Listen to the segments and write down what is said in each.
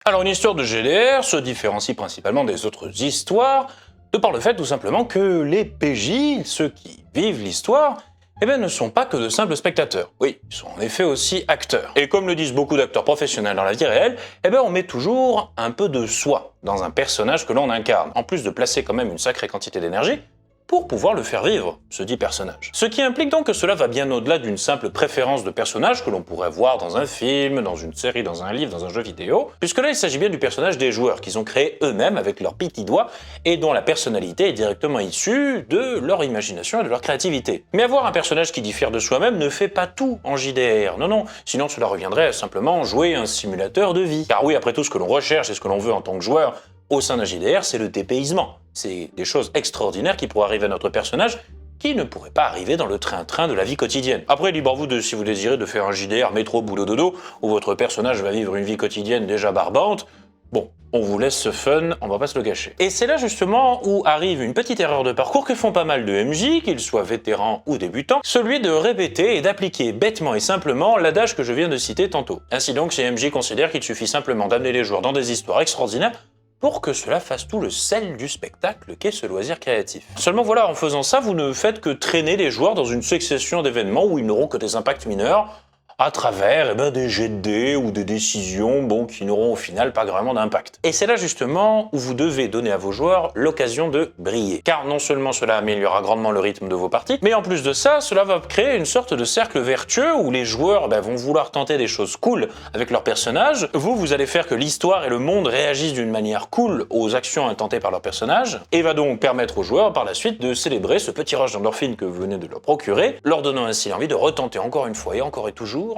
Alors une histoire de GDR se différencie principalement des autres histoires de par le fait tout simplement que les PJ, ceux qui vivent l'histoire, ne sont pas que de simples spectateurs. Oui, ils sont en effet aussi acteurs. Et comme le disent beaucoup d'acteurs professionnels dans la vie réelle, on met toujours un peu de soi dans un personnage que l'on incarne, en plus de placer quand même une sacrée quantité d'énergie pour pouvoir le faire vivre, ce dit personnage. Ce qui implique donc que cela va bien au-delà d'une simple préférence de personnage que l'on pourrait voir dans un film, dans une série, dans un livre, dans un jeu vidéo, puisque là il s'agit bien du personnage des joueurs qu'ils ont créé eux-mêmes avec leurs petits doigts et dont la personnalité est directement issue de leur imagination et de leur créativité. Mais avoir un personnage qui diffère de soi-même ne fait pas tout en JDR, non, sinon cela reviendrait à simplement jouer un simulateur de vie. Car oui, après tout, ce que l'on recherche et ce que l'on veut en tant que joueur au sein d'un JDR, c'est le dépaysement. C'est des choses extraordinaires qui pourraient arriver à notre personnage qui ne pourraient pas arriver dans le train-train de la vie quotidienne. Après, libre à vous de si vous désirez de faire un JDR métro boulot dodo, où votre personnage va vivre une vie quotidienne déjà barbante. Bon, on vous laisse ce fun, on va pas se le cacher. Et c'est là justement où arrive une petite erreur de parcours que font pas mal de MJ, qu'ils soient vétérans ou débutants, celui de répéter et d'appliquer bêtement et simplement l'adage que je viens de citer tantôt. Ainsi donc, ces MJ considèrent qu'il suffit simplement d'amener les joueurs dans des histoires extraordinaires pour que cela fasse tout le sel du spectacle qu'est ce loisir créatif. Seulement voilà, en faisant ça, vous ne faites que traîner les joueurs dans une succession d'événements où ils n'auront que des impacts mineurs, à travers des jets de dés ou des décisions qui n'auront au final pas vraiment d'impact. Et c'est là justement où vous devez donner à vos joueurs l'occasion de briller. Car non seulement cela améliorera grandement le rythme de vos parties, mais en plus de ça, cela va créer une sorte de cercle vertueux où les joueurs vont vouloir tenter des choses cool avec leurs personnages. Vous allez faire que l'histoire et le monde réagissent d'une manière cool aux actions intentées par leurs personnages, et va donc permettre aux joueurs par la suite de célébrer ce petit rush d'endorphine que vous venez de leur procurer, leur donnant ainsi envie de retenter encore une fois et encore et toujours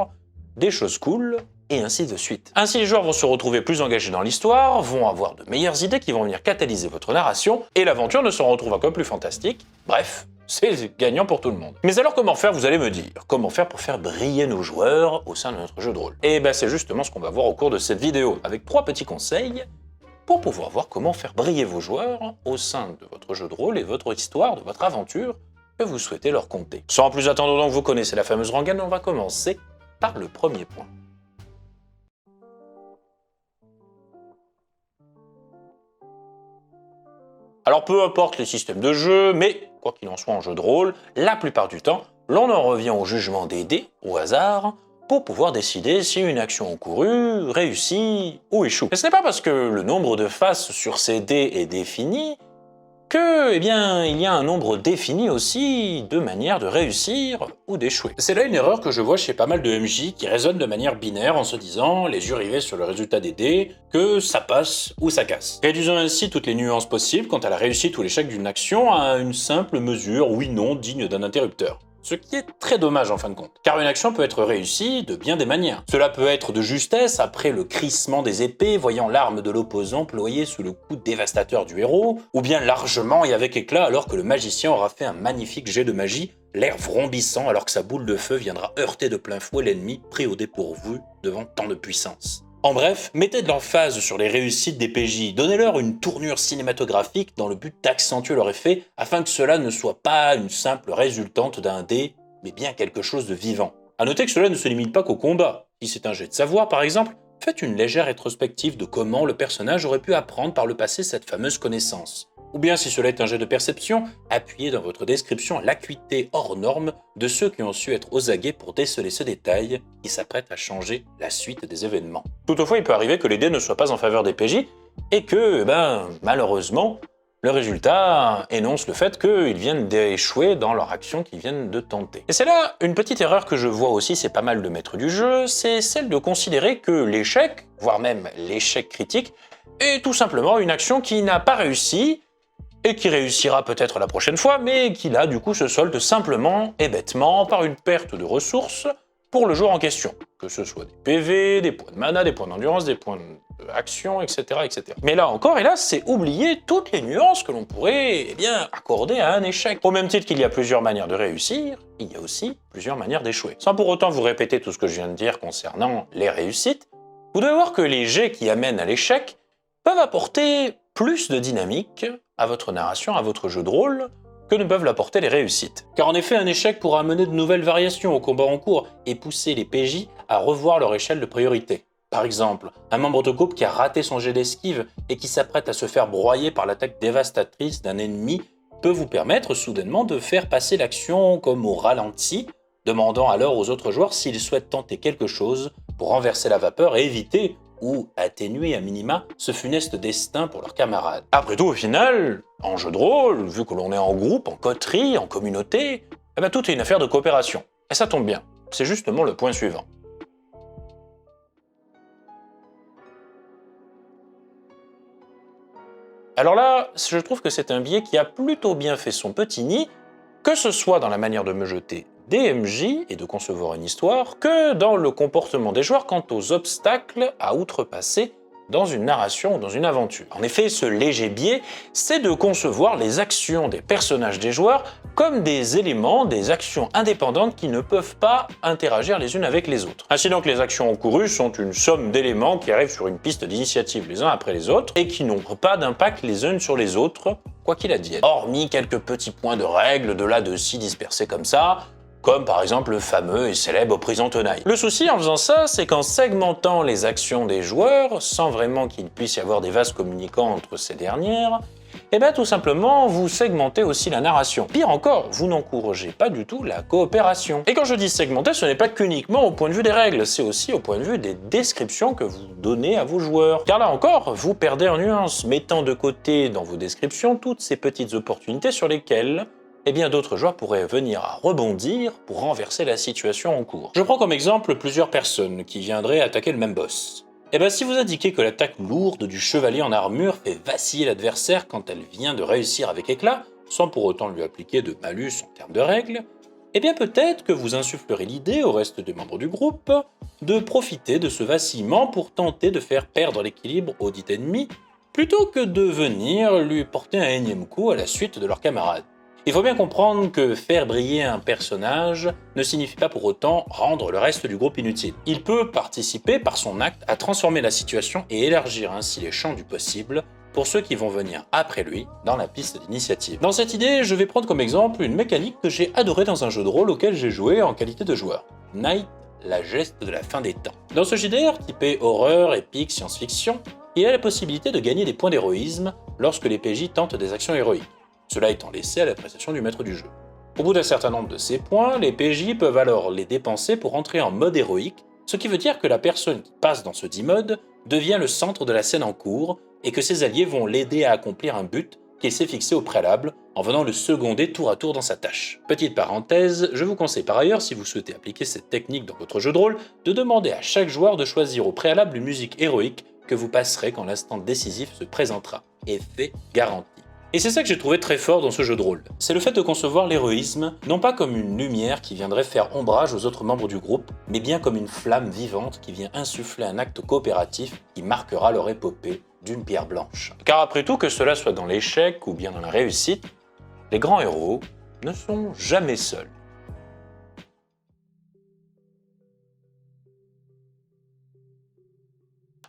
des choses cool, et ainsi de suite. Ainsi, les joueurs vont se retrouver plus engagés dans l'histoire, vont avoir de meilleures idées qui vont venir catalyser votre narration, et l'aventure ne se retrouve encore plus fantastique. Bref, c'est gagnant pour tout le monde. Mais alors comment faire, vous allez me dire? Comment faire pour faire briller nos joueurs au sein de notre jeu de rôle? Et c'est justement ce qu'on va voir au cours de cette vidéo, avec 3 petits conseils pour pouvoir voir comment faire briller vos joueurs au sein de votre jeu de rôle et votre histoire, de votre aventure que vous souhaitez leur conter. Sans plus attendre donc, vous connaissez la fameuse rengaine, on va commencer par le premier point. Alors peu importe les systèmes de jeu, mais quoi qu'il en soit en jeu de rôle, la plupart du temps, l'on en revient au jugement des dés, au hasard, pour pouvoir décider si une action encourue réussit ou échoue. Et ce n'est pas parce que le nombre de faces sur ces dés est défini que, il y a un nombre défini aussi de manières de réussir ou d'échouer. C'est là une erreur que je vois chez pas mal de MJ qui raisonnent de manière binaire en se disant, les yeux rivés sur le résultat des dés, que ça passe ou ça casse. Réduisant ainsi toutes les nuances possibles quant à la réussite ou l'échec d'une action à une simple mesure oui-non digne d'un interrupteur. Ce qui est très dommage en fin de compte, car une action peut être réussie de bien des manières. Cela peut être de justesse après le crissement des épées voyant l'arme de l'opposant ployée sous le coup dévastateur du héros, ou bien largement et avec éclat alors que le magicien aura fait un magnifique jet de magie, l'air vrombissant alors que sa boule de feu viendra heurter de plein fouet l'ennemi pris au dépourvu devant tant de puissance. En bref, mettez de l'emphase sur les réussites des PJ, donnez-leur une tournure cinématographique dans le but d'accentuer leur effet afin que cela ne soit pas une simple résultante d'un dé, mais bien quelque chose de vivant. A noter que cela ne se limite pas qu'au combat. Si c'est un jet de savoir par exemple, faites une légère rétrospective de comment le personnage aurait pu apprendre par le passé cette fameuse connaissance. Ou bien si cela est un jet de perception, appuyez dans votre description l'acuité hors norme de ceux qui ont su être aux aguets pour déceler ce détail qui s'apprête à changer la suite des événements. Toutefois, il peut arriver que les dés ne soient pas en faveur des PJ et que, malheureusement, le résultat énonce le fait qu'ils viennent d'échouer dans leur action qu'ils viennent de tenter. Et c'est là une petite erreur que je vois aussi, c'est pas mal de maîtres du jeu, c'est celle de considérer que l'échec, voire même l'échec critique, est tout simplement une action qui n'a pas réussi et qui réussira peut-être la prochaine fois, mais qui là du coup se solde simplement et bêtement par une perte de ressources pour le joueur en question, que ce soit des PV, des points de mana, des points d'endurance, des points d'action, etc., etc. Mais là encore, hélas, c'est oublier toutes les nuances que l'on pourrait accorder à un échec. Au même titre qu'il y a plusieurs manières de réussir, il y a aussi plusieurs manières d'échouer. Sans pour autant vous répéter tout ce que je viens de dire concernant les réussites, vous devez voir que les jets qui amènent à l'échec peuvent apporter plus de dynamique à votre narration, à votre jeu de rôle, que ne peuvent l'apporter les réussites. Car en effet, un échec pourra amener de nouvelles variations au combat en cours et pousser les PJ à revoir leur échelle de priorité. Par exemple, un membre de groupe qui a raté son jet d'esquive et qui s'apprête à se faire broyer par l'attaque dévastatrice d'un ennemi peut vous permettre soudainement de faire passer l'action comme au ralenti, demandant alors aux autres joueurs s'ils souhaitent tenter quelque chose pour renverser la vapeur et éviter ou atténuer à minima ce funeste destin pour leurs camarades. Après tout, au final, en jeu de rôle, vu que l'on est en groupe, en coterie, en communauté, tout est une affaire de coopération. Et ça tombe bien, c'est justement le point suivant. Alors là, je trouve que c'est un biais qui a plutôt bien fait son petit nid, que ce soit dans la manière de me jeter des MJ et de concevoir une histoire, que dans le comportement des joueurs quant aux obstacles à outrepasser dans une narration ou dans une aventure. En effet, ce léger biais, c'est de concevoir les actions des personnages des joueurs comme des éléments, des actions indépendantes qui ne peuvent pas interagir les unes avec les autres. Ainsi donc, les actions encourues sont une somme d'éléments qui arrivent sur une piste d'initiative les uns après les autres et qui n'ont pas d'impact les unes sur les autres, quoi qu'il advienne. Hormis quelques petits points de règles de là de ci dispersés comme ça, comme par exemple le fameux et célèbre prison tenaille. Le souci en faisant ça, c'est qu'en segmentant les actions des joueurs, sans vraiment qu'il puisse y avoir des vases communicants entre ces dernières, tout simplement, vous segmentez aussi la narration. Pire encore, vous n'encouragez pas du tout la coopération. Et quand je dis segmenter, ce n'est pas qu'uniquement au point de vue des règles, c'est aussi au point de vue des descriptions que vous donnez à vos joueurs. Car là encore, vous perdez en nuances, mettant de côté dans vos descriptions toutes ces petites opportunités sur lesquelles d'autres joueurs pourraient venir à rebondir pour renverser la situation en cours. Je prends comme exemple plusieurs personnes qui viendraient attaquer le même boss. Si vous indiquez que l'attaque lourde du chevalier en armure fait vaciller l'adversaire quand elle vient de réussir avec éclat, sans pour autant lui appliquer de malus en termes de règles, peut-être que vous insufflerez l'idée au reste des membres du groupe de profiter de ce vacillement pour tenter de faire perdre l'équilibre au dit ennemi, plutôt que de venir lui porter un énième coup à la suite de leurs camarades. Il faut bien comprendre que faire briller un personnage ne signifie pas pour autant rendre le reste du groupe inutile. Il peut participer par son acte à transformer la situation et élargir ainsi les champs du possible pour ceux qui vont venir après lui dans la piste d'initiative. Dans cette idée, je vais prendre comme exemple une mécanique que j'ai adorée dans un jeu de rôle auquel j'ai joué en qualité de joueur. Night, la geste de la fin des temps. Dans ce JDR typé horreur, épique, science-fiction, il y a la possibilité de gagner des points d'héroïsme lorsque les PJ tentent des actions héroïques. Cela étant laissé à l'appréciation du maître du jeu. Au bout d'un certain nombre de ces points, les PJ peuvent alors les dépenser pour entrer en mode héroïque, ce qui veut dire que la personne qui passe dans ce dit mode devient le centre de la scène en cours et que ses alliés vont l'aider à accomplir un but qu'il s'est fixé au préalable en venant le seconder tour à tour dans sa tâche. Petite parenthèse, je vous conseille par ailleurs, si vous souhaitez appliquer cette technique dans votre jeu de rôle, de demander à chaque joueur de choisir au préalable une musique héroïque que vous passerez quand l'instant décisif se présentera. Effet garanti. Et c'est ça que j'ai trouvé très fort dans ce jeu de rôle. C'est le fait de concevoir l'héroïsme, non pas comme une lumière qui viendrait faire ombrage aux autres membres du groupe, mais bien comme une flamme vivante qui vient insuffler un acte coopératif qui marquera leur épopée d'une pierre blanche. Car après tout, que cela soit dans l'échec ou bien dans la réussite, les grands héros ne sont jamais seuls.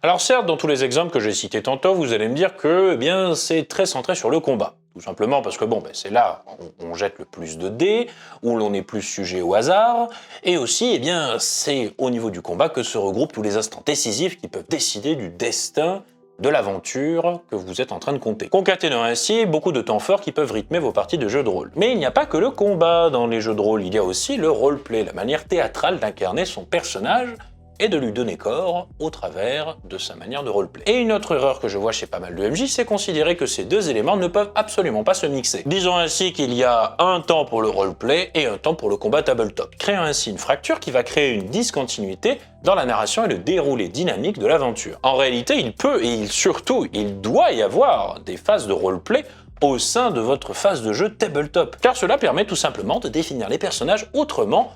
Alors certes, dans tous les exemples que j'ai cités tantôt, vous allez me dire que c'est très centré sur le combat. Tout simplement parce que c'est là où on jette le plus de dés, où l'on est plus sujet au hasard, et aussi c'est au niveau du combat que se regroupent tous les instants décisifs qui peuvent décider du destin de l'aventure que vous êtes en train de compter. Concaténant ainsi beaucoup de temps forts qui peuvent rythmer vos parties de jeux de rôle. Mais il n'y a pas que le combat dans les jeux de rôle, il y a aussi le roleplay, la manière théâtrale d'incarner son personnage et de lui donner corps au travers de sa manière de roleplay. Et une autre erreur que je vois chez pas mal de MJ, c'est considérer que ces deux éléments ne peuvent absolument pas se mixer. Disons ainsi qu'il y a un temps pour le roleplay et un temps pour le combat tabletop, créant ainsi une fracture qui va créer une discontinuité dans la narration et le déroulé dynamique de l'aventure. En réalité, il peut et surtout, il doit y avoir des phases de roleplay au sein de votre phase de jeu tabletop, car cela permet tout simplement de définir les personnages autrement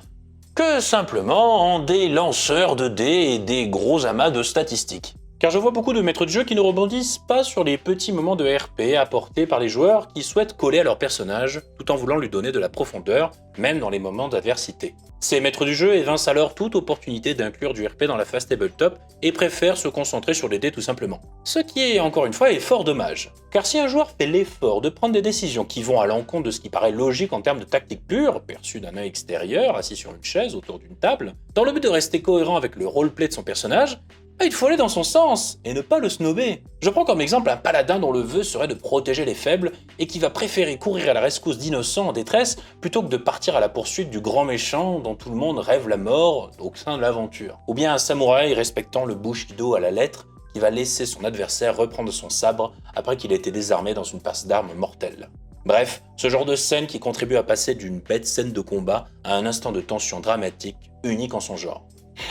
que simplement en des lanceurs de dés et des gros amas de statistiques. Car je vois beaucoup de maîtres de jeu qui ne rebondissent pas sur les petits moments de RP apportés par les joueurs qui souhaitent coller à leur personnage tout en voulant lui donner de la profondeur, même dans les moments d'adversité. Ces maîtres du jeu évincent alors toute opportunité d'inclure du RP dans la phase tabletop et préfèrent se concentrer sur les dés tout simplement. Ce qui est, encore une fois, est fort dommage. Car si un joueur fait l'effort de prendre des décisions qui vont à l'encontre de ce qui paraît logique en termes de tactique pure, perçue d'un œil extérieur, assis sur une chaise autour d'une table, dans le but de rester cohérent avec le roleplay de son personnage, Il faut aller dans son sens et ne pas le snober. Je prends comme exemple un paladin dont le vœu serait de protéger les faibles et qui va préférer courir à la rescousse d'innocents en détresse plutôt que de partir à la poursuite du grand méchant dont tout le monde rêve la mort au sein de l'aventure. Ou bien un samouraï respectant le Bushido à la lettre qui va laisser son adversaire reprendre son sabre après qu'il ait été désarmé dans une passe d'armes mortelle. Bref, ce genre de scène qui contribue à passer d'une bête scène de combat à un instant de tension dramatique unique en son genre.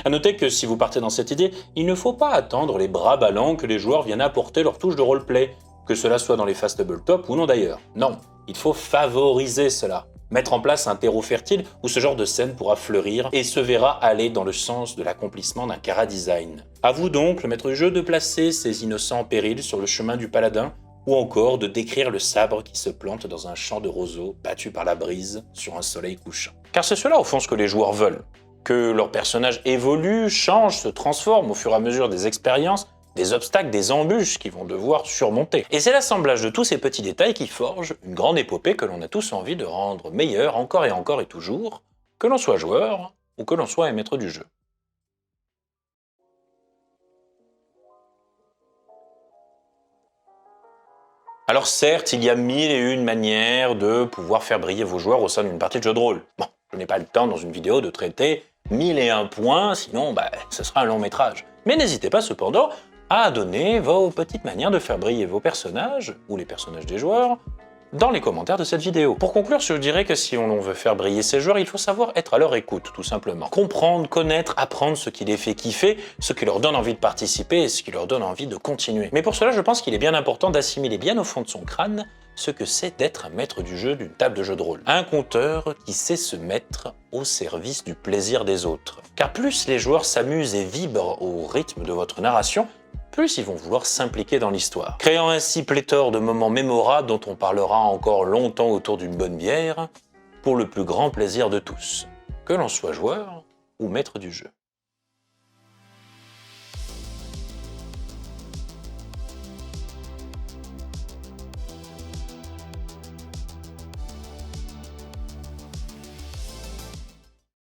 A noter que si vous partez dans cette idée, il ne faut pas attendre les bras ballants que les joueurs viennent apporter leur touche de roleplay, que cela soit dans les phases tabletop ou non d'ailleurs. Non, il faut favoriser cela. Mettre en place un terreau fertile où ce genre de scène pourra fleurir et se verra aller dans le sens de l'accomplissement d'un chara-design. À vous donc, le maître du jeu, de placer ces innocents en péril sur le chemin du paladin, ou encore de décrire le sabre qui se plante dans un champ de roseaux battu par la brise sur un soleil couchant. Car c'est cela au fond ce que les joueurs veulent. Que leur personnage évolue, change, se transforme au fur et à mesure des expériences, des obstacles, des embûches qu'ils vont devoir surmonter. Et c'est l'assemblage de tous ces petits détails qui forge une grande épopée que l'on a tous envie de rendre meilleure encore et toujours, que l'on soit joueur ou que l'on soit un maître du jeu. Alors certes, il y a mille et une manières de pouvoir faire briller vos joueurs au sein d'une partie de jeu de rôle. Bon, je n'ai pas le temps dans une vidéo de traiter 1001 points, sinon ce sera un long métrage. Mais n'hésitez pas cependant à donner vos petites manières de faire briller vos personnages, ou les personnages des joueurs, dans les commentaires de cette vidéo. Pour conclure, je dirais que si on veut faire briller ces joueurs, il faut savoir être à leur écoute, tout simplement. Comprendre, connaître, apprendre ce qui les fait kiffer, ce qui leur donne envie de participer et ce qui leur donne envie de continuer. Mais pour cela, je pense qu'il est bien important d'assimiler bien au fond de son crâne ce que c'est d'être un maître du jeu d'une table de jeu de rôle. Un conteur qui sait se mettre au service du plaisir des autres. Car plus les joueurs s'amusent et vibrent au rythme de votre narration, plus ils vont vouloir s'impliquer dans l'histoire, créant ainsi pléthore de moments mémorables dont on parlera encore longtemps autour d'une bonne bière, pour le plus grand plaisir de tous, que l'on soit joueur ou maître du jeu.